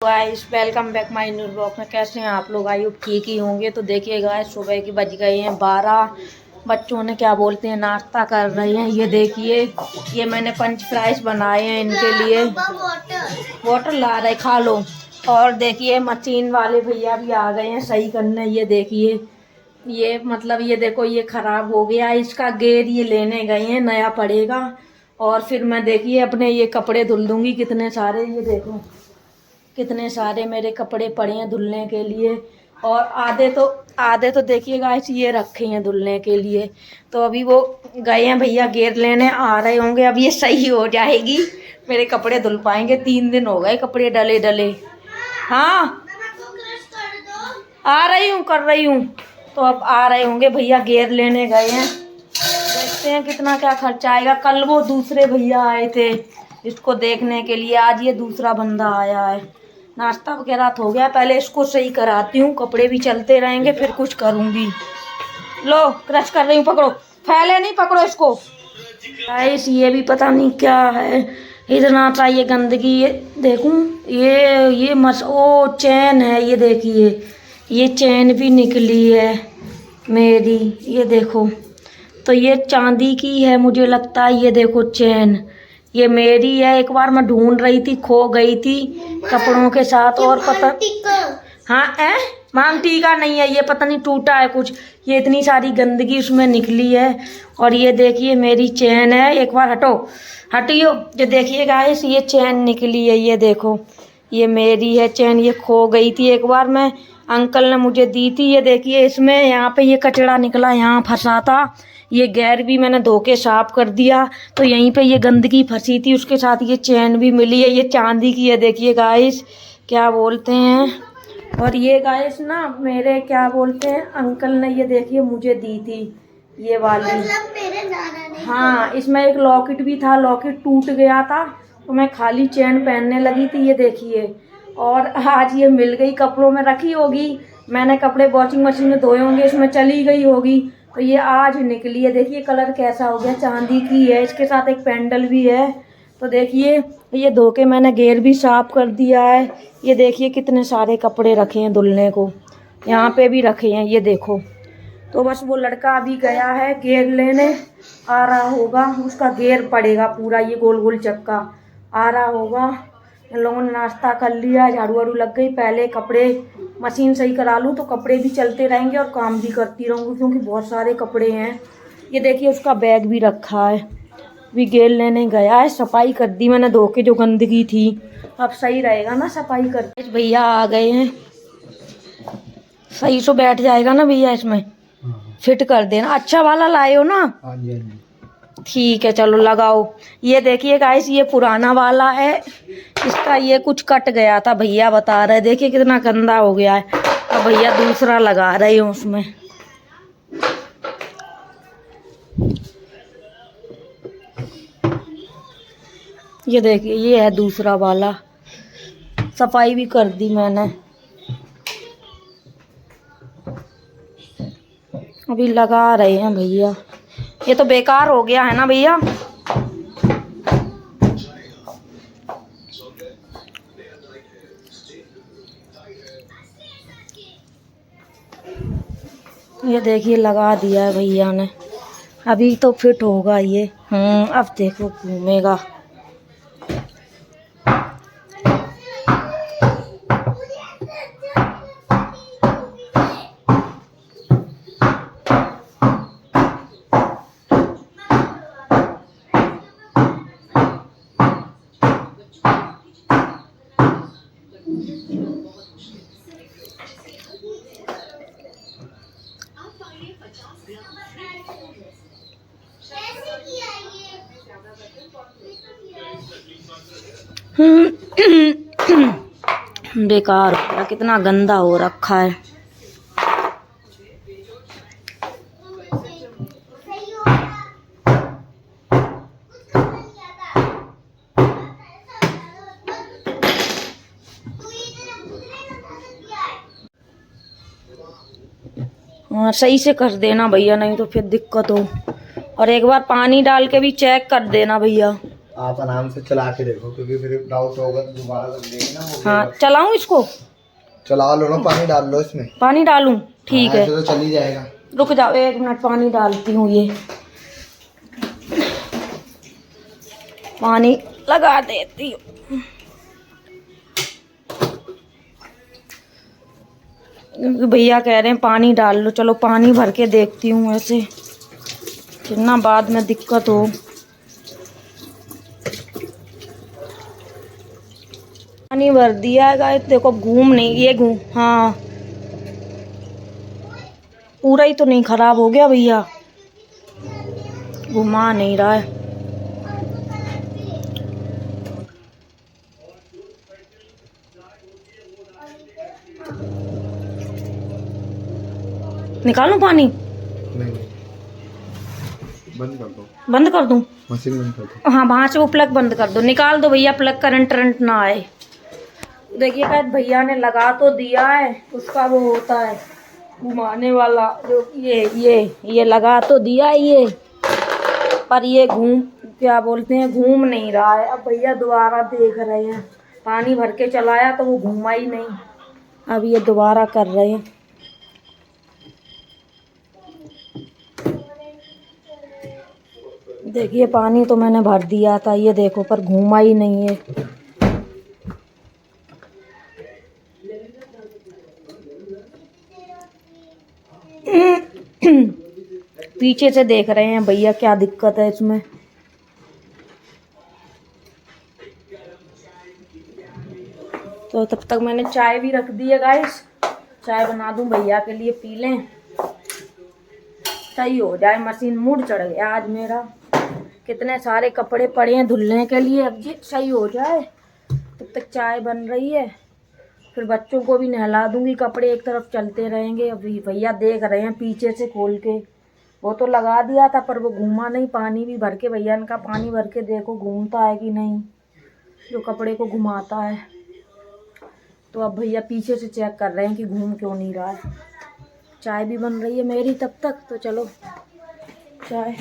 Guys, welcome back my new blog में। कैसे हैं आप लोग? आई होप ठीक ही होंगे। तो देखिए गाइस, सुबह की बज गए हैं 12। बच्चों ने क्या बोलते हैं नाश्ता कर रहे हैं। ये देखिए, ये मैंने पंच फ्राइज बनाए हैं इनके लिए। वाटर ला रहे, खा लो। और देखिए मशीन वाले भैया भी आ गए हैं सही करने। ये देखिए, ये मतलब ये देखो, ये खराब हो गया इसका गेयर। ये लेने गए हैं, नया पड़ेगा। और फिर मैं देखिए अपने ये कपड़े धुल दूंगी। कितने सारे, ये देखो कितने सारे मेरे कपड़े पड़े हैं धुलने के लिए। और आधे तो देखिए गाइस ये रखे हैं धुलने के लिए। तो अभी वो गए हैं भैया गेयर लेने, आ रहे होंगे। अब ये सही हो जाएगी, मेरे कपड़े धुल पाएंगे। 3 दिन हो गए कपड़े डले डले। हाँ आ रही हूँ, कर रही हूँ। तो अब आ रहे होंगे भैया, गेयर लेने गए हैं। देखते हैं कितना क्या खर्चा आएगा। कल वो दूसरे भैया आए थे इसको देखने के लिए, आज ये दूसरा बंदा आया है। नाश्ता वगैरह तो हो गया, पहले इसको सही कराती हूँ। कपड़े भी चलते रहेंगे, फिर कुछ करूँगी। लो क्रश कर रही हूँ, पकड़ो। फैले नहीं, पकड़ो इसको। गाइस ये भी पता नहीं क्या है, इतना चाहिए गंदगी। ये देखूं, ये मस ओ चैन है। ये देखिए, ये चैन भी निकली है मेरी। ये देखो, तो ये चांदी की है मुझे लगता है। ये देखो चैन, ये मेरी है। एक बार मैं ढूंढ रही थी, खो गई थी कपड़ों के साथ। और पता, हाँ मांग टीका नहीं है ये, पता नहीं टूटा है कुछ। ये इतनी सारी गंदगी उसमें निकली है। और ये देखिए मेरी चैन है। एक बार हटो, हटियो। ये देखिए गाइस, ये चैन निकली है। ये देखो, ये मेरी है चैन। ये खो गई थी एक बार, मैं अंकल ने मुझे दी थी। ये देखिए इसमें यहाँ पे ये कचड़ा निकला, यहाँ फंसा था। ये गैर भी मैंने धो के साफ कर दिया, तो यहीं पे ये गंदगी फंसी थी। उसके साथ ये चैन भी मिली है, ये चांदी की है। देखिए गाइस, क्या बोलते हैं। और ये गाइस ना, मेरे क्या बोलते हैं अंकल ने, ये देखिए मुझे दी थी ये वाली। मतलब मेरे नाना ने। हाँ, इसमें एक लॉकेट भी था, लॉकेट टूट गया था तो मैं खाली चैन पहनने लगी थी। ये देखिए, और आज ये मिल गई। कपड़ों में रखी होगी, मैंने कपड़े वॉशिंग मशीन में धोए होंगे, इसमें चली गई होगी, तो ये आज निकली है। देखिए कलर कैसा हो गया, चांदी की है। इसके साथ एक पेंडल भी है। तो देखिए, ये धो के मैंने गेयर भी साफ कर दिया है। ये देखिए कितने सारे कपड़े रखे हैं धुलने को, यहाँ पे भी रखे हैं। ये देखो, तो बस वो लड़का अभी गया है गेयर लेने, आ रहा होगा। उसका गेयर पड़ेगा पूरा, ये गोल गोल चक्का आ रहा होगा। इन लोगों ने नाश्ता कर लिया, झाड़ू वाड़ू लग गई। पहले कपड़े मशीन सही करा लूँ तो कपड़े भी चलते रहेंगे और काम भी करती रहूँगी, क्योंकि बहुत सारे कपड़े हैं। ये देखिए उसका बैग भी रखा है। भी गेयर लेने गया है, सफाई कर दी मैंने धो के जो गंदगी थी। अब सही रहेगा ना सफाई करके। भैया आ गए हैं, सही से बैठ जाएगा ना भैया इसमें। फिट कर देना। अच्छा वाला लाए हो ना? ठीक है, चलो लगाओ। ये देखिए गाइस, ये पुराना वाला है, इसका ये कुछ कट गया था, भैया बता रहे। देखिए कितना गंदा हो गया है। अब भैया दूसरा लगा रहे हो उसमें। ये देखिए, ये है दूसरा वाला। सफाई भी कर दी मैंने। अभी लगा रहे हैं भैया। ये तो बेकार हो गया है ना भैया। ये देखिए लगा दिया है भैया ने। अभी तो फिट होगा ये। अब देखो घूमेगा। बेकार हो गया, कितना गंदा हो रखा है। हाँ सही से कर देना भैया, नहीं तो फिर दिक्कत हो। और एक बार पानी डाल के भी चेक कर देना भैया। आप आराम से चला के देखो, क्योंकि फिर डाउट होगा तो दोबारा कर देंगे ना वो। हाँ चलाऊं इसको? चला लो ना, पानी डाल लो इसमें। पानी डालूं? ठीक हाँ, है, ऐसे तो चल ही जाएगा। रुक जाओ 1 मिनट, पानी डालती हूँ। ये पानी लगा देती हूँ। भैया कह रहे हैं पानी डाल लो, चलो पानी भर के देखती हूँ, ऐसे कितना बाद में दिक्कत हो। पानी भर दिया है गाइस, देखो घूम नहीं, ये घूम, हाँ पूरा ही तो नहीं खराब हो गया भैया, घुमा नहीं रहा है। निकालूं पानी? नहीं, बंद कर दो। बंद कर दूं? मशीन बंद कर दो। हाँ वहाँ से वो प्लग बंद कर दो, निकाल दो भैया, प्लग करंट ना आए। देखिए गाइस भैया ने लगा तो दिया है, उसका वो होता है घुमाने वाला, जो ये लगा तो दिया है ये, पर ये क्या बोलते हैं, घूम नहीं रहा है। अब भैया दोबारा देख रहे हैं, पानी भर के चलाया तो वो घूमा ही नहीं, अब ये दोबारा कर रहे हैं। देखिए पानी तो मैंने भर दिया था, ये देखो, पर घूमा ही नहीं है। पीछे से देख रहे हैं भैया क्या दिक्कत है इसमें। तो तब तक मैंने चाय भी रख दी है गाइस, चाय बना दूं भैया के लिए, पी लें, सही हो जाए। मशीन मूड चढ़ गया आज मेरा, कितने सारे कपड़े पड़े हैं धुलने के लिए, अब ये सही हो जाए। तब तक चाय बन रही है, फिर बच्चों को भी नहला दूंगी, कपड़े एक तरफ चलते रहेंगे। अभी भैया देख रहे हैं पीछे से खोल के, वो तो लगा दिया था पर वो घूमा नहीं। पानी भी भर के, भैया इनका पानी भर के देखो घूमता है कि नहीं, जो कपड़े को घुमाता है। तो अब भैया पीछे से चेक कर रहे हैं कि घूम क्यों नहीं रहा है। चाय भी बन रही है मेरी तब तक, तो चलो चाय।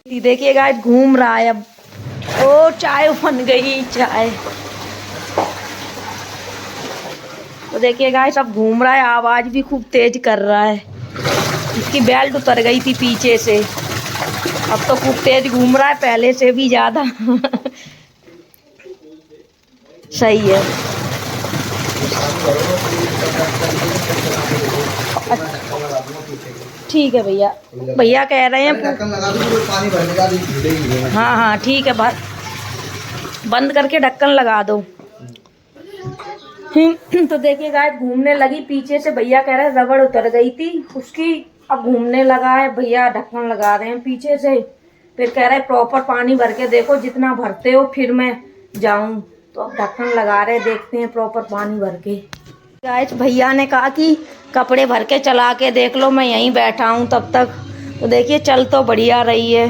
देखिए गाइस घूम रहा है अब, ओ चाय बन गई चाय। तो देखिए गाइस अब घूम रहा है, आवाज भी खूब तेज कर रहा है। इसकी बेल्ट उतर गई थी पीछे से, अब तो खूब तेज घूम रहा है, पहले से भी ज्यादा। सही है। ठीक है भैया, भैया कह रहे हैं पानी भरने का। हाँ हाँ ठीक है, बंद करके ढक्कन लगा दो। तो देखिए गाइस घूमने लगी पीछे से, भैया कह रहे हैं रबड़ उतर गई थी उसकी, अब घूमने लगा है। भैया ढक्कन लगा रहे हैं पीछे से, फिर कह रहे हैं प्रॉपर पानी भर के देखो, जितना भरते हो फिर मैं जाऊं। तो अब ढक्कन लगा रहे, देखते हैं प्रॉपर पानी भर के। गाइस भैया ने कहा कि कपड़े भर के चला के देख लो, मैं यहीं बैठा हूँ तब तक। तो देखिए चल तो बढ़िया रही है,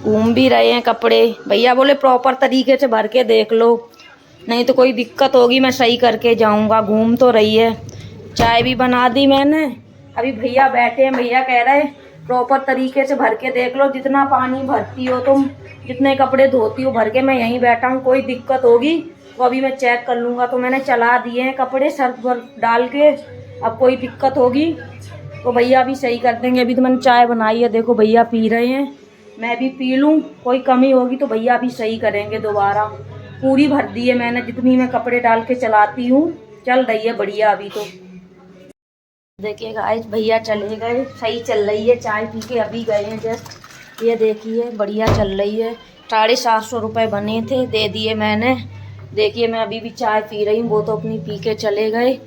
घूम भी रहे हैं कपड़े। भैया बोले प्रॉपर तरीके से भर के देख लो, नहीं तो कोई दिक्कत होगी मैं सही करके जाऊंगा। घूम तो रही है। चाय भी बना दी मैंने, अभी भैया बैठे हैं। भैया कह रहे हैं प्रॉपर तरीके से भर के देख लो, जितना पानी भरती हो तुम, जितने कपड़े धोती हो भर के, मैं यहीं बैठा हूँ। कोई दिक्कत होगी तो अभी मैं चेक कर लूँगा। तो मैंने चला दिए हैं कपड़े सर्फ पर डाल के, अब कोई दिक्कत होगी तो भैया भी सही कर देंगे। अभी तो मैंने चाय बनाई है, देखो भैया पी रहे हैं, मैं भी पी लूँ। कोई कमी होगी तो भैया भी सही करेंगे दोबारा। पूरी भर दी है मैंने, जितनी मैं कपड़े डाल के चलाती हूँ, चल रही है बढ़िया अभी तो। देखिए गाइस भैया चले गए, सही चल रही है। चाय पी के अभी गए हैं जस्ट, ये देखिए बढ़िया चल रही है। 750 रुपये बने थे, दे दिए मैंने। देखिए मैं अभी भी चाय पी रही हूँ, वो तो अपनी पी के चले गए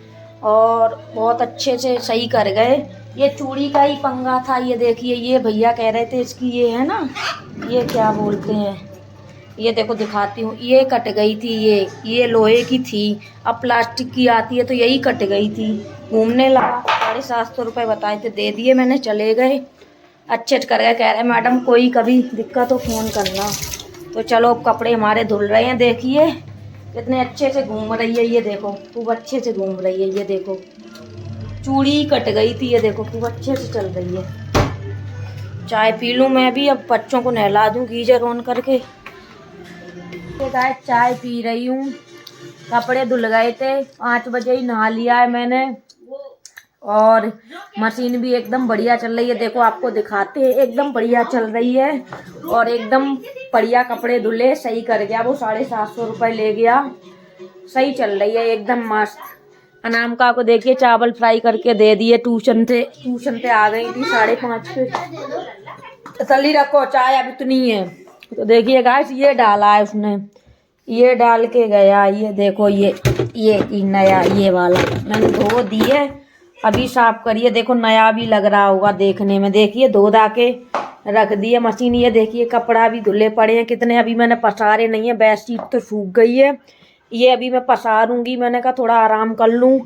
और बहुत अच्छे से सही कर गए। ये चूड़ी का ही पंगा था। ये देखिए, ये भैया कह रहे थे इसकी, ये है ना, ये क्या बोलते हैं, ये देखो दिखाती हूँ, ये कट गई थी। ये लोहे की थी, अब प्लास्टिक की आती है, तो यही कट गई थी। घूमने लगा, 750 रुपये बताए थे, दे दिए मैंने, चले गए। अच्छे कर गए, कह रहे मैडम कोई कभी दिक्कत हो फ़ोन करना। तो चलो अब कपड़े हमारे धुल रहे हैं। देखिए कितने अच्छे से घूम रही है, ये देखो खूब अच्छे से घूम रही है। ये देखो चूड़ी कट गई थी, ये देखो खूब अच्छे से चल रही है। चाय पी लूँ मैं भी, अब बच्चों को नहला दूँ गीजर ऑन करके। गाइस चाय पी रही हूँ। कपड़े धुल गए थे, 5 बजे ही नहा लिया है मैंने, और मशीन भी एकदम बढ़िया चल रही है। देखो आपको दिखाते हैं, एकदम बढ़िया चल रही है और एकदम बढ़िया कपड़े धुले, सही कर गया वो। 750 रुपये ले गया। सही चल रही है एकदम मस्त। अनामिका को देखिए चावल फ्राई करके दे दिए, ट्यूशन से आ गई थी 5:30 पे। तली रखो, चाय अब इतनी है। तो देखिए गाइस ये डाला है उसने, ये डाल के गया। ये देखो ये नया ये वाला मैंने धो दिए, अभी साफ करिए। देखो नया भी लग रहा होगा देखने में। देखिए धो धा के रख दिए मशीन। ये देखिए कपड़ा भी धुले पड़े हैं कितने, अभी मैंने पसारे नहीं है, बेडशीट तो सूख गई है। ये अभी मैं पसारूंगी, मैंने कहा थोड़ा आराम कर लूँ।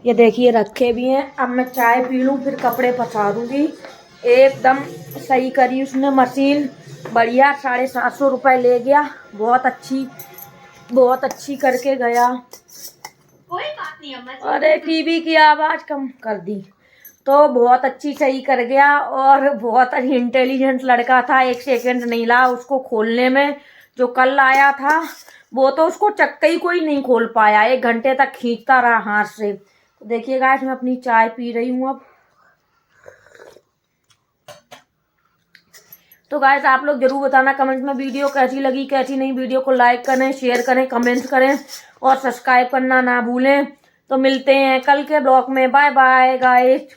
ये देखिए रखे भी हैं। अब मैं चाय पी लूँ फिर कपड़े पसारूंगी। एकदम सही करी उसने मशीन, बढ़िया। 750 रुपये ले गया। बहुत अच्छी करके गया। कोई बात नहीं अम्मा जी। अरे टीवी की आवाज कम कर दी। तो बहुत अच्छी सही कर गया, और बहुत इंटेलिजेंट लड़का था। 1 सेकंड नहीं लगा उसको खोलने में। जो कल आया था वो तो उसको चक्का ही कोई नहीं खोल पाया, 1 घंटे तक खींचता रहा हाथ से। तो देखिए गाइस मैं अपनी चाय पी रही हूँ अब। तो गाइस आप लोग जरूर बताना कमेंट में वीडियो कैसी लगी कैसी नहीं। वीडियो को लाइक करें, शेयर करें, कमेंट करें और सब्सक्राइब करना ना भूलें। तो मिलते हैं कल के ब्लॉग में। Bye bye guys.